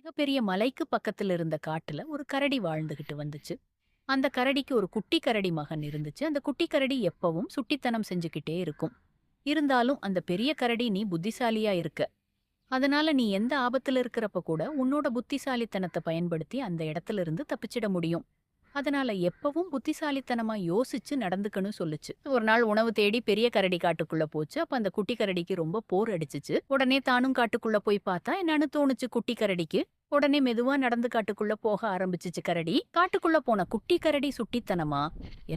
மிகப்பெரிய மலைக்கு பக்கத்துல இருந்த காட்டுல ஒரு கரடி வாழ்ந்துகிட்டு வந்துச்சு. அந்த கரடிக்கு ஒரு குட்டி கரடி மகன் இருந்துச்சு. அந்த குட்டி கரடி எப்பவும் சுட்டித்தனம் செஞ்சுக்கிட்டே இருக்கும். இருந்தாலும் அந்த பெரிய கரடி, நீ புத்திசாலியா இருக்க, அதனால நீ எந்த ஆபத்துல இருக்கிறப்ப கூட உன்னோட புத்திசாலித்தனத்தை பயன்படுத்தி அந்த இடத்துல இருந்து தப்பிச்சிட முடியும். அதனால எப்பவும் புத்திசாலித்தனமா யோசிச்சு நடந்துக்கணும் சொல்லுச்சு. ஒரு நாள் உணவு தேடி பெரிய கரடி காட்டுக்குள்ள போச்சு. அப்ப அந்த குட்டி கரடிக்கு ரொம்ப போர் அடிச்சுச்சு. உடனே தானும் காட்டுக்குள்ள போய் பார்த்தா என்னன்னு தோணுச்சு குட்டி கரடிக்கு. உடனே மெதுவா நடந்து காட்டுக்குள்ள போக ஆரம்பிச்சுச்சு கரடி. காட்டுக்குள்ள போன குட்டி கரடி சுட்டித்தனமா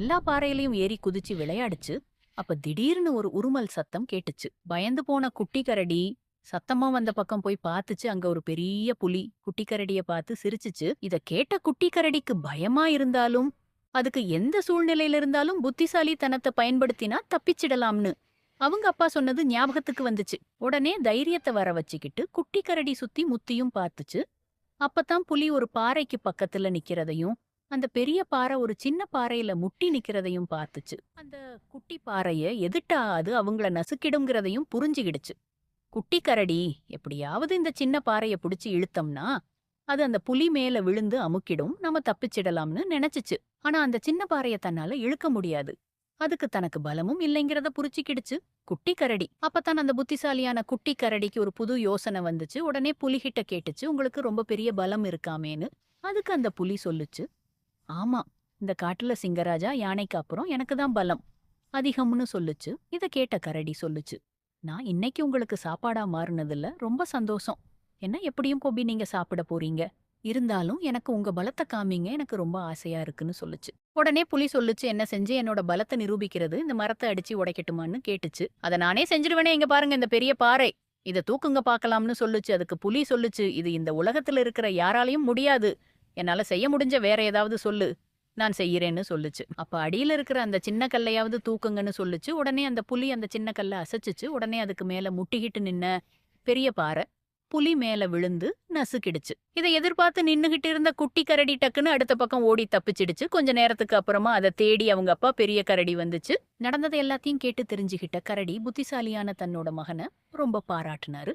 எல்லா பாறையிலயும் ஏறி குதிச்சு விளையாடுச்சு. அப்ப திடீர்னு ஒரு உருமல் சத்தம் கேட்டுச்சு. பயந்து போன குட்டி கரடி சத்தமா வந்த பக்கம் போய் பார்த்துச்சு. அங்க ஒரு பெரிய புலி குட்டி கரடிய பார்த்து சிரிச்சுச்சு. இத கேட்ட குட்டி கரடிக்கு பயமா இருந்தாலும், அதுக்கு எந்த சூழ்நிலையில இருந்தாலும் புத்திசாலித்தனத்தை பயன்படுத்தினா தப்பிச்சிடலாம்னு அவங்க அப்பா சொன்னது ஞாபகத்துக்கு வந்துச்சு. உடனே தைரியத்தை வர வச்சுக்கிட்டு குட்டி கரடி சுத்தி முத்தியும் பார்த்துச்சு. அப்பதான் புலி ஒரு பாறைக்கு பக்கத்துல நிக்கிறதையும், அந்த பெரிய பாறை ஒரு சின்ன பாறையில முட்டி நிக்கிறதையும் பார்த்துச்சு. அந்த குட்டி பாறைய எதிர்ட்டா அது அவங்கள நசுக்கிடுங்கிறதையும் புரிஞ்சுகிடுச்சு. குட்டி கரடி எப்படியாவது இந்த சின்ன பாறைய புடிச்சு இழுத்தம்னா அது அந்த புலி மேல விழுந்து அமுக்கிடும், நம்ம தப்பிச்சிடலாம்னு நினைச்சுச்சு. ஆனா அந்த சின்ன பாறைய தன்னால இழுக்க முடியாது. அதுக்கு தனக்கு பலமும் இல்லைங்கிறத புரிச்சுக்கிடுச்சு குட்டி கரடி. அப்பதான் அந்த புத்திசாலியான குட்டி கரடிக்கு ஒரு புது யோசனை வந்துச்சு. உடனே புலிகிட்ட கேட்டுச்சு, உங்களுக்கு ரொம்ப பெரிய பலம் இருக்காமேன்னு. அதுக்கு அந்த புலி சொல்லுச்சு, ஆமா, இந்த காட்டுல சிங்கராஜா யானைக்கு அப்புறம் எனக்கு தான் பலம் அதிகம்னு சொல்லுச்சு. இத கேட்ட கரடி சொல்லுச்சு, நான் இன்னைக்கு உங்களுக்கு சாப்பாடா மாறுனதுல ரொம்ப சந்தோஷம். என்ன எப்படியும் கொபி நீங்க சாப்பிட போறீங்க. இருந்தாலும் எனக்கு உங்க பலத்தை காமிங்க, எனக்கு ரொம்ப ஆசையா இருக்குன்னு சொல்லுச்சு. உடனே புலி சொல்லுச்சு, என்ன செஞ்சு என்னோட பலத்தை நிரூபிக்கிறது, இந்த மரத்தை அடிச்சு உடைக்கட்டுமான்னு கேட்டுச்சு. அதை நானே செஞ்சிருவேனே, இங்க பாருங்க இந்த பெரிய பாறை, இத தூக்குங்க பார்க்கலாம்னு சொல்லுச்சு. அதுக்கு புலி சொல்லுச்சு, இது இந்த உலகத்துல இருக்கிற யாராலையும் முடியாது, என்னால செய்ய முடிஞ்ச வேற ஏதாவது சொல்லு, நான் செய்யறேன்னு சொல்லுச்சு. அப்ப அடியில இருக்கிற அந்த சின்ன கல்லையாவது தூக்குங்கன்னு சொல்லுச்சு. உடனே அந்த புலி அந்த சின்ன கல்லை அசைச்சுச்சு. உடனே அதுக்கு மேல முட்டிக்கிட்டு நின்ன பெரிய பாறை புலி மேல விழுந்து நசுக்கிடுச்சு. இதை எதிர்பார்த்து நின்னுகிட்டு இருந்த குட்டி கரடி டக்குன்னு அடுத்த பக்கம் ஓடி தப்பிச்சிடுச்சு. கொஞ்ச நேரத்துக்கு அப்புறமா அதை தேடி அவங்க அப்பா பெரிய கரடி வந்துச்சு. நடந்ததை எல்லாத்தையும் கேட்டு தெரிஞ்சுக்கிட்ட கரடி புத்திசாலியான தன்னோட மகனை ரொம்ப பாராட்டுனாரு.